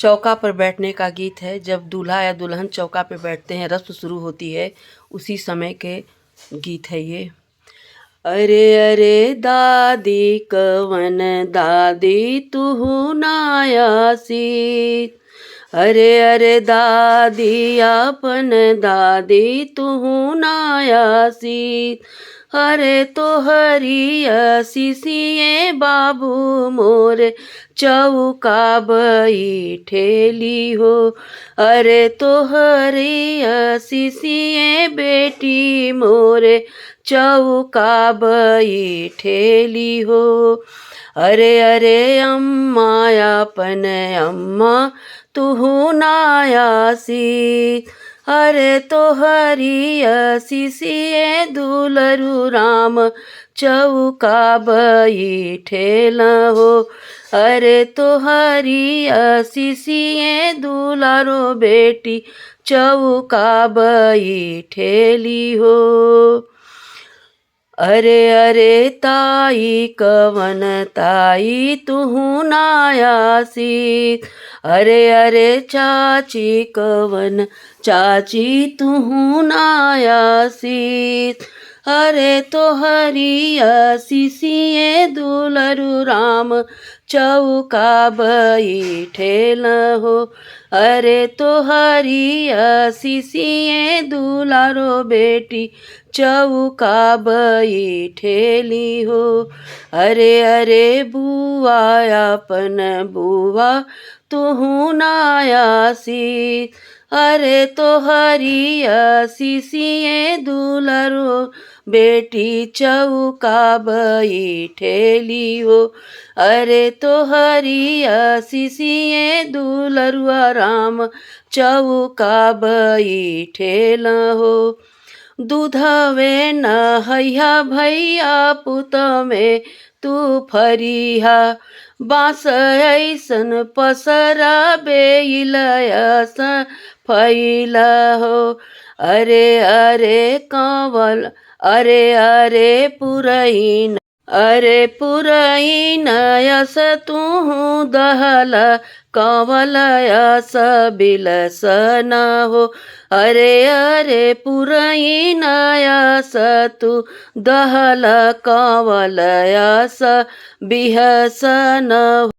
चौका पर बैठने का गीत है। जब दूल्हा या दुल्हन चौका पे बैठते हैं, रस्म शुरू होती है, उसी समय के गीत है ये। अरे अरे दादी कवन दादी तू नायासी, अरे अरे दादी अपन दादी तू नायासी, अरे तो हरिया सिसिए बाबू मोरे चौका बैठेली हो, अरे तो हरिया सिसिए बेटी मोरे चौका बैठेली हो, अरे अरे अम्मा अपन अम्मा तू नायासी, अरे तो हरिया सिसिए दुलरु राम चौका बैठेल हो, अरे तो हरिया सिसिए दुलारो बेटी चौका बैठेली हो, अरे अरे ताई कवन ताई तू नायासी, अरे अरे चाची कवन चाची तू नायासी, अरे तो हरिया सिसिए दुलरु राम चौका बैठेल हो, अरे तो हरिया सिसिए दुलारो बेटी चौका बैठेली हो, अरे अरे बुआ अपन बुआ तू नायासी, अरे तो हरिया सिसिए दुलरो बेटी चौका बैठेली हो, अरे तो हरिया सिसिए दुलरुआ राम चौका बैठेल हो, दूधवे नहैया भैया पुत में तू फरिहा, बाँस ऐसन पसरा बेलयस फैला हो, अरे अरे कंवल अरे अरे पुरैन, अरे पुरैन यस तू दहल कंवल यस बिलसन हो, अरे अरे पुरैन यस तू दहल कंवल यस बिहसन।